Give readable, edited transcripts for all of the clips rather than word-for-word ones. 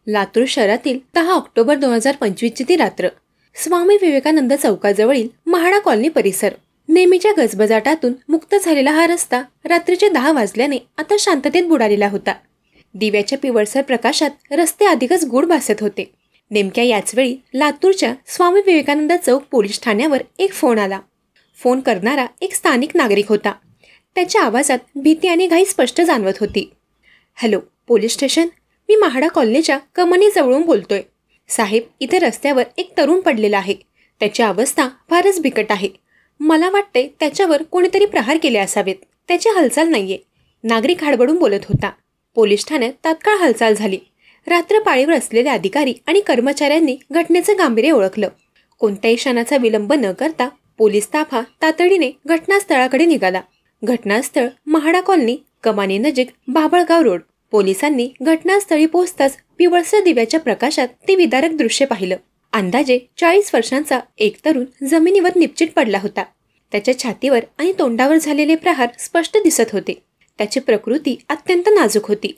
लातूर शहरातील 10 ऑक्टोबर 2025ची ती रात्र. स्वामी विवेकानंद चौकाजवळील महाडा कॉलनी परिसर. नेहमीच्या गजबजाटातून मुक्त झालेला हा रस्ता रात्रीचे 10 वाजल्याने आता शांततेत बुडालेला होता. दिव्याच्या पिवळसर प्रकाशात रस्ते अधिकच गूढ भासत होते. नेमक्या याच वेळी लातूरच्या स्वामी विवेकानंद चौक पोलीस ठाण्यावर एक फोन आला. फोन करणारा एक स्थानिक नागरिक होता. त्याच्या आवाजात भीती आणि घाई स्पष्ट जाणवत होती. Hello, police station. मी महाडा कॉलनीच्या कमानी जवळून बोलतोय. साहेब, इथे रस्त्यावर एक तरुण पडलेला आहे. त्याची अवस्था फारच बिकट आहे. मला वाटते त्याच्यावर कोणीतरी प्रहार केले असावेत. त्याची हालचाल नाहीये. नागरिक हडबडून बोलत होता. पोलीस ठाण्यात तात्काळ हालचाल झाली. रात्र पाळीवर असलेले अधिकारी आणि कर्मचाऱ्यांनी घटनेचं गांभीर्य ओळखलं. कोणत्याही क्षणाचा विलंब न करता पोलीस ताफा तातडीने घटनास्थळाकडे निघाला. घटनास्थळ महाडा कॉलनी, कमानी नजीक बाभळगाव रोड. पोलिसांनी घटनास्थळी पोहोचताच पिवळसर दिव्याच्या प्रकाशात ते विदारक दृश्य पाहिलं. अंदाजे 40 वर्षांचा एक तरुण जमिनीवर निपचित पडला होता. त्याच्या छातीवर आणि तोंडावर झालेले प्रहार स्पष्ट दिसत होते. त्याची प्रकृती अत्यंत नाजूक होती.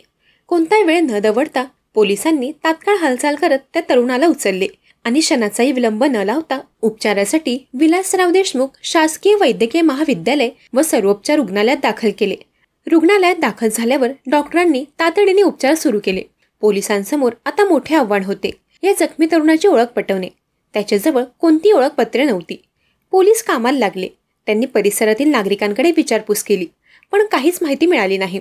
कोणताही वेळ न दवडता पोलिसांनी तात्काळ हालचाल करत त्या तरुणाला उचलले आणि क्षणाचाही विलंब न लावता उपचारासाठी विलासराव देशमुख शासकीय वैद्यकीय महाविद्यालय व सर्वोपचार रुग्णालयात दाखल केले. रुग्णालयात दाखल झाल्यावर डॉक्टरांनी तातडीने उपचार सुरू केले. पोलिसांसमोर आता मोठे आव्हान होते. या जखमी तरुणाची ओळख पटवणे. त्याच्याजवळ कोणती ओळखपत्रे नव्हती. पोलीस कामाला लागले. त्यांनी परिसरातील नागरिकांकडे विचारपूस केली, पण काहीच माहिती मिळाली नाही.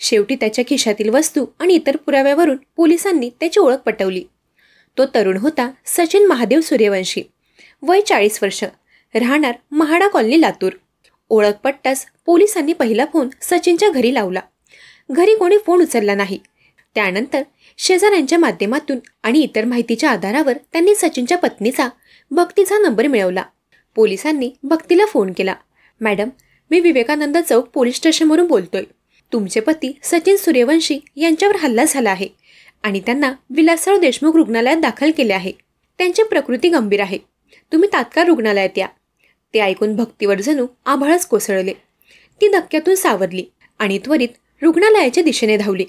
शेवटी त्याच्या खिशातील वस्तू आणि इतर पुराव्यावरून पोलिसांनी त्याची ओळख पटवली. तो तरुण होता सचिन महादेव सूर्यवंशी, वय 40 वर्ष, राहणार महाडा कॉलनी, लातूर. ओळख पटताच पोलिसांनी पहिला फोन सचिनच्या घरी लावला. घरी कोणी फोन उचलला नाही. त्यानंतर शेजाऱ्यांच्या माध्यमातून आणि इतर माहितीच्या आधारावर त्यांनी सचिनच्या पत्नीचा, भक्तीचा नंबर मिळवला. पोलिसांनी भक्तीला फोन केला. मॅडम, मी विवेकानंद चौक पोलीस स्टेशनवरून बोलतोय. तुमचे पती सचिन सूर्यवंशी यांच्यावर हल्ला झाला आहे आणि त्यांना विलासराव देशमुख रुग्णालयात दाखल केले आहे. त्यांची प्रकृती गंभीर आहे. तुम्ही तात्काळ रुग्णालयात या. ते ऐकून भक्तीवर जणू आभाळच कोसळले. ती धक्क्यातून सावरली आणि त्वरित रुग्णालयाच्या दिशेने धावली.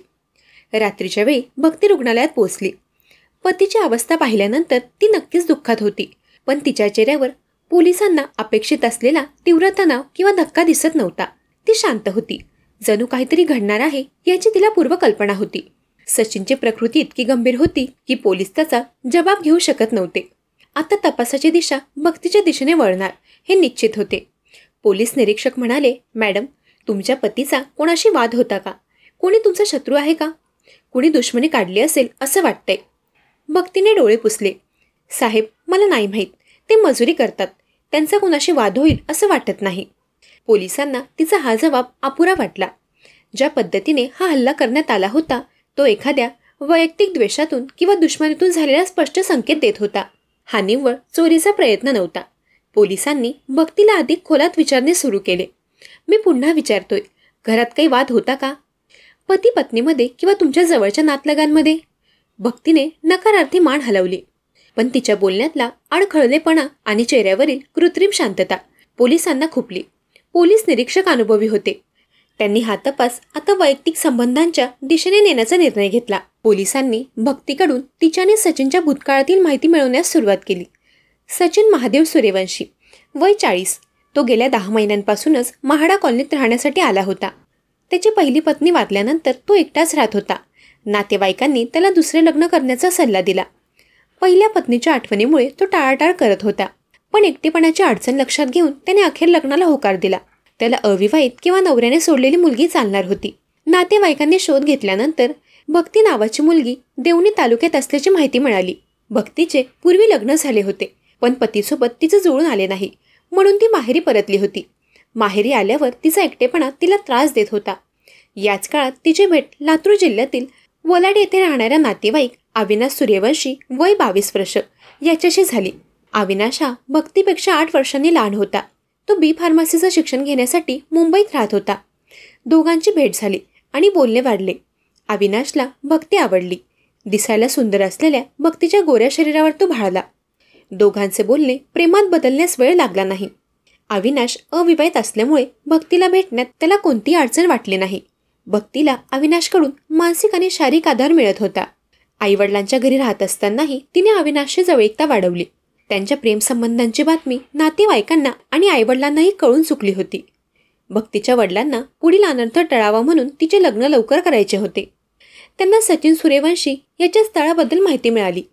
रात्रीच्या वेळी भक्ती रुग्णालयात पोहोचली. पतीची अवस्था पाहिल्यानंतर ती नक्कीच दुःखात होती, पण तिच्या चेहऱ्यावर पोलिसांना अपेक्षित असलेला तीव्र तणाव किंवा धक्का दिसत नव्हता. ती शांत होती. जणू काहीतरी घडणार आहे याची तिला पूर्वकल्पना होती. सचिनची प्रकृती इतकी गंभीर होती की पोलीस त्याचा जबाब घेऊ शकत नव्हते. आता तपासाची दिशा भक्तीच्या दिशेने वळणार हे निश्चित होते. पोलीस निरीक्षक म्हणाले, मॅडम, तुमच्या पतीचा कोणाशी वाद होता का? कोणी तुमचा शत्रू आहे का? कुणी दुश्मनी काढली असेल असं वाटतंय. भक्तीने डोळे पुसले. साहेब, मला नाही माहीत. ते मजुरी करतात. त्यांचा कोणाशी वाद होईल असं वाटत नाही. पोलिसांना तिचा हा जबाब अपुरा वाटला. ज्या पद्धतीने हा हल्ला करण्यात आला होता तो एखाद्या वैयक्तिक द्वेषातून किंवा दुश्मनीतून झालेला स्पष्ट संकेत देत होता. हा निव्वळ चोरीचा प्रयत्न नव्हता. पोलिसांनी भक्तीला अधिक खोलात विचारणे सुरू केले. मी पुन्हा विचारतोय, घरात काही वाद होता का? पती पत्नीमध्ये किंवा तुमच्या जवळच्या नातलगांमध्ये? भक्तीने नकारार्थी मान हलवली, पण तिच्या बोलण्यातला अडखळलेपणा आणि चेहऱ्यावरील कृत्रिम शांतता पोलिसांना खुपली. पोलीस निरीक्षक अनुभवी होते. त्यांनी हा तपास आता वैयक्तिक संबंधांच्या दिशेने नेण्याचा निर्णय घेतला. पोलिसांनी भक्तीकडून तिच्याने सचिनच्या भूतकाळातील माहिती मिळवण्यास सुरुवात केली. सचिन महादेव सूर्यवंशी, वय 40. तो गेल्या 10 महिन्यांपासूनच महाडा कॉलनीत राहण्यासाठी आला होता. त्याची पहिली पत्नी वारल्यानंतर तो एकटाच राहत होता. नातेवाईकांनी त्याला दुसरे लग्न करण्याचा सल्ला दिला. पहिल्या पत्नीच्या आठवणीमुळे तो टाळाटाळ करत होता, पण एकटेपणाची अडचण लक्षात घेऊन त्याने अखेर लग्नाला होकार दिला. त्याला अविवाहित किंवा नवऱ्याने सोडलेली मुलगी चालणार होती. नातेवाईकांनी शोध घेतल्यानंतर भक्ती नावाची मुलगी देवणी तालुक्यात असल्याची माहिती मिळाली. भक्तीचे पूर्वी लग्न झाले होते, पण पतीसोबत तिचं जुळून आले नाही, म्हणून ती माहेरी परतली होती. माहेरी आल्यावर तिचा एकटेपणा तिला त्रास देत होता. याच काळात तिची भेट लातूर जिल्ह्यातील वलाडी येथे राहणाऱ्या नातेवाईक अविनाश सूर्यवंशी, वय 22 वर्ष, याच्याशी झाली. अविनाश हा भक्तीपेक्षा 8 वर्षांनी लहान होता. तो बी फार्मसीचं शिक्षण घेण्यासाठी मुंबईत राहत होता. दोघांची भेट झाली आणि बोलणे वाढले. अविनाशला भक्ती आवडली. दिसायला सुंदर असलेल्या भक्तीच्या गोऱ्या शरीरावर तो भाळला. दोघांचे बोलणे प्रेमात बदलण्यास वेळ लागला नाही. अविनाश अविवाहित असल्यामुळे भक्तीला भेटण्यात त्याला कोणतीही अडचण वाटली नाही. भक्तीला अविनाशकडून मानसिक आणि शारीरिक आधार मिळत होता. आईवडिलांच्या घरी राहत असतानाही तिने अविनाशची जवळीकता वाढवली. त्यांच्या प्रेमसंबंधांची बातमी नातेवाईकांना आणि आईवडिलांनाही कळून चुकली होती. भक्तीच्या वडिलांना पुढील अनर्थ टळावा म्हणून तिचे लग्न लवकर करायचे होते. त्यांना सचिन सूर्यवंशी याच्या स्थळाबद्दल माहिती मिळाली.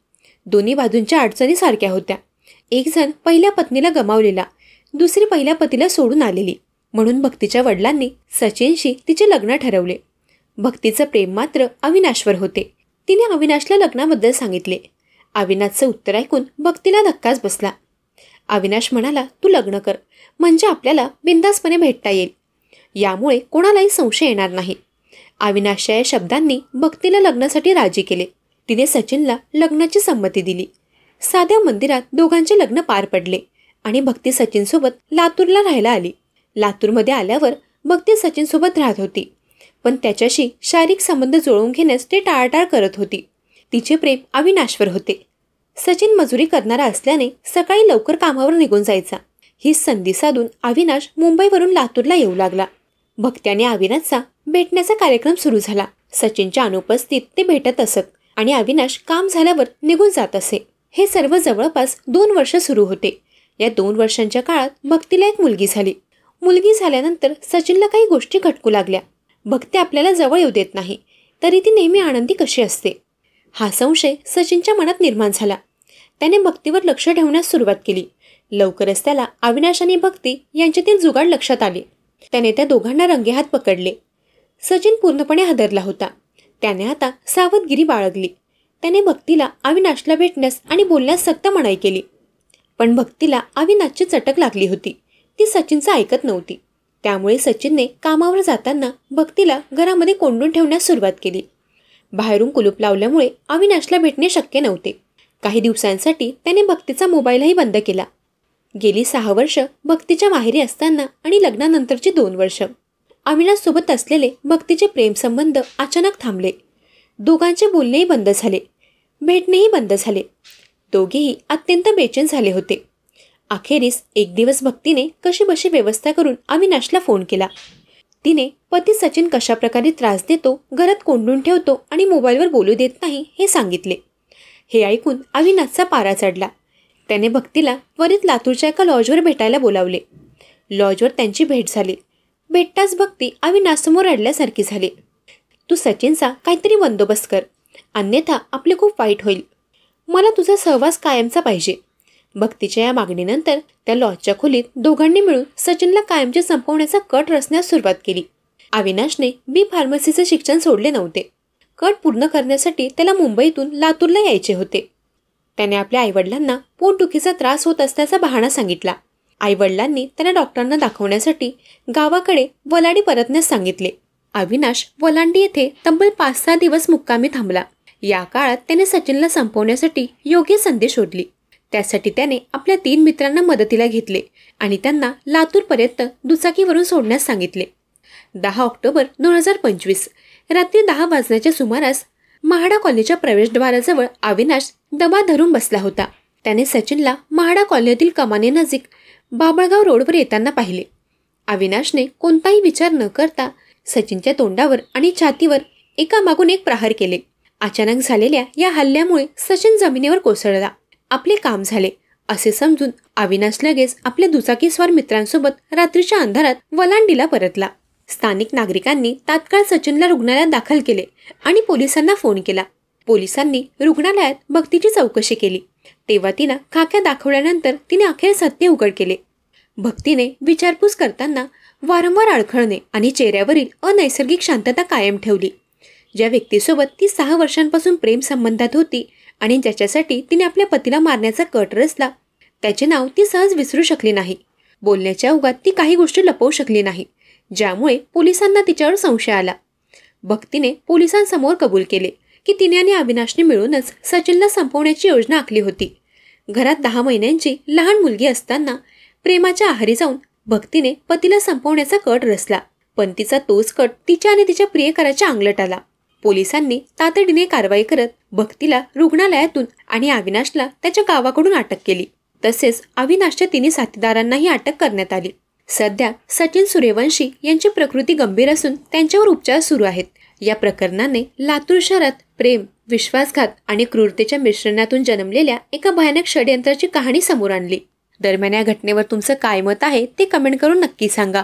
दोन्ही बाजूंच्या अडचणी सारख्या होत्या. एक जण पहिल्या पत्नीला गमावलेला, दुसरी पहिल्या पतीला सोडून आलेली. म्हणून भक्तीच्या वडिलांनी सचिनशी तिचे लग्न ठरवले. भक्तीचं प्रेम मात्र अविनाशवर होते. तिने अविनाशला लग्नाबद्दल सांगितले. अविनाशचं उत्तर ऐकून भक्तीला धक्काच बसला. अविनाश म्हणाला, तू लग्न कर, म्हणजे आपल्याला बिनधास्तपणे भेटता येईल. यामुळे कोणालाही संशय येणार नाही. अविनाशच्या या शब्दांनी भक्तीला लग्नासाठी राजी केले. तिने सचिनला लग्नाची संमती दिली. साध्या मंदिरात दोघांचे लग्न पार पडले आणि भक्ती सचिनसोबत लातूरला राहायला आली. लातूरमध्ये आल्यावर भक्ती सचिनसोबत राहत होती, पण त्याच्याशी शारीरिक संबंध जुळवून घेण्यास ते टाळाटाळ करत होती. तिचे प्रेम अविनाशवर होते. सचिन मजुरी करणारा असल्याने सकाळी लवकर कामावर निघून जायचा. ही संधी साधून अविनाश मुंबईवरून लातूरला येऊ लागला. भक्त्याने अविनाशचा भेटण्याचा कार्यक्रम सुरू झाला. सचिनच्या अनुपस्थित ते भेटत असत आणि अविनाश काम झाल्यावर निघून जात असे. हे सर्व जवळपास 2 वर्ष सुरू होते. या 2 वर्षांच्या काळात भक्तीला एक मुलगी झाली. मुलगी झाल्यानंतर सचिनला काही गोष्टी खटकू लागल्या. भक्ती आपल्याला जवळ येऊ देत नाही, तरी ती नेहमी आनंदी कशी असते, हा संशय सचिनच्या मनात निर्माण झाला. त्याने भक्तीवर लक्ष ठेवण्यास सुरुवात केली. लवकरच त्याला अविनाश आणि भक्ती यांच्यातील जुगाड लक्षात आले. त्याने त्या दोघांना रंगेहात पकडले. सचिन पूर्णपणे हादरला होता. त्याने आता सावधगिरी बाळगली. त्याने भक्तीला अविनाशला भेटण्यास आणि बोलण्यास सक्त मनाई केली. पण भक्तीला अविनाशची चटक लागली होती. ती सचिनचं ऐकत नव्हती. त्यामुळे सचिनने कामावर जाताना भक्तीला घरामध्ये कोंडून ठेवण्यास सुरुवात केली. बाहेरून कुलूप लावल्यामुळे अविनाशला भेटणे शक्य नव्हते. काही दिवसांसाठी त्याने भक्तीचा मोबाईलही बंद केला. गेली 6 वर्ष भक्तीच्या माहेरी असताना आणि लग्नानंतरची 2 वर्ष अविनाशसोबत असलेले भक्तीचे प्रेमसंबंध अचानक थांबले. दोघांचे बोलणेही बंद झाले, भेटणेही बंद झाले. दोघेही अत्यंत बेचैन झाले होते. अखेरीस एक दिवस भक्तीने कशीबशी व्यवस्था करून अविनाशला फोन केला. तिने पती सचिन कशाप्रकारे त्रास देतो, घरात कोंडून ठेवतो आणि मोबाईलवर बोलू देत नाही हे सांगितले. हे ऐकून अविनाशचा पारा चढला. त्याने भक्तीला त्वरित लातूरच्या एका लॉजवर भेटायला बोलावले. लॉजवर त्यांची भेट झाली. भेटताच भक्ती अविनाशसमोर रडल्यासारखी झाली. तू सचिनचा काहीतरी बंदोबस्त कर, अन्यथा आपले खूप वाईट होईल. मला तुझा सहवास कायमचा पाहिजे. भक्तीच्या या मागणीनंतर त्या लॉजच्या खोलीत दोघांनी मिळून सचिनला कायमचे संपवण्याचा कट रचण्यास सुरुवात केली. अविनाशने B.Pharmacyचे शिक्षण सोडले नव्हते. कट पूर्ण करण्यासाठी त्याला मुंबईतून लातूरला यायचे होते. त्याने आपल्या आईवडिलांना पोटदुखीचा त्रास होत असल्याचा बहाणा सांगितला. आईवडिलांनी त्यांना डॉक्टरांना दाखवण्यासाठी गावाकडे वलाडी परतण्यास सांगितले. अविनाश वलांडी येथे तब्बल 5-6 दिवस मुक्कामी थांबला. या काळात त्याने सचिनला संपवण्यासाठी योग्य संधी शोधली. त्यासाठी त्याने आपल्या 3 मित्रांना मदतीला घेतले आणि त्यांना लातूरपर्यंत दुचाकीवरून सोडण्यास सांगितले. 10 ऑक्टोबर 2025 रात्री 10 वाजण्याच्या सुमारास महाडा कॉलनीच्या प्रवेशद्वाराजवळ अविनाश दबा धरून बसला होता. त्याने सचिनला महाडा कॉलनीतील कमानीनजीक बाबळगाव रोडवर येताना पाहिले. अविनाशने कोणताही विचार न करता सचिनच्या तोंडावर आणि छातीवर एकामागून एक प्रहार केले. अचानक झालेल्या या हल्ल्यामुळे सचिन जमिनीवर कोसळला. आपले काम झाले असे समजून अविनाश लगेच आपल्या दुचाकीस्वार मित्रांसोबत रात्रीच्या अंधारात वलांडीला परतला. स्थानिक नागरिकांनी तात्काळ सचिनला रुग्णालयात दाखल केले आणि पोलिसांना फोन केला. पोलिसांनी रुग्णालयात भक्तीची चौकशी केली. तेव्हा तिला खाक्या दाखवल्यानंतर तिने अखेर सत्य उघड केले. भक्तीने विचारपूस करताना वारंवार अडखळणे आणि चेहऱ्यावरील अनैसर्गिक शांतता कायम ठेवली. ज्या व्यक्तीसोबत ती 6 वर्षांपासून प्रेम संबंधात होती आणि ज्याच्यासाठी तिने आपल्या पतीला मारण्याचा कट रचला, त्याचे नाव ती सहज विसरू शकली नाही. बोलण्याच्या ओघात ती काही गोष्टी लपवू शकली नाही, ज्यामुळे पोलिसांना तिच्यावर संशय आला. भक्तीने पोलिसांसमोर कबूल केले की तिने आणि अविनाशने मिळूनच सचिनला संपवण्याची योजना आखली होती. घरात 10 महिन्यांची लहान मुलगी असताना प्रेमाच्या आहारी जाऊन भक्तीने पतीला संपवण्याचा कट रचला. पण तिचा तोच कट तिच्या आणि तिच्या प्रियकराच्या अंगलट आला. पोलिसांनी तातडीने कारवाई करत भक्तीला रुग्णालयातून आणि अविनाशला त्याच्या गावाकडून अटक केली. तसेच अविनाशच्या 3 साथीदारांनाही अटक करण्यात आली. सध्या सचिन सूर्यवंशी यांची प्रकृती गंभीर असून त्यांच्यावर उपचार सुरू आहेत. या प्रकरणाने लातूर शहरात प्रेम विश्वासघात आणि क्रूरतेच्या मिश्रणातून जन्मलेल्या एका भयानक षडयंत्राची कहाणी समोर आणली. दरम्यान या घटनेवर तुमचं काय मत आहे ते कमेंट करून नक्की सांगा.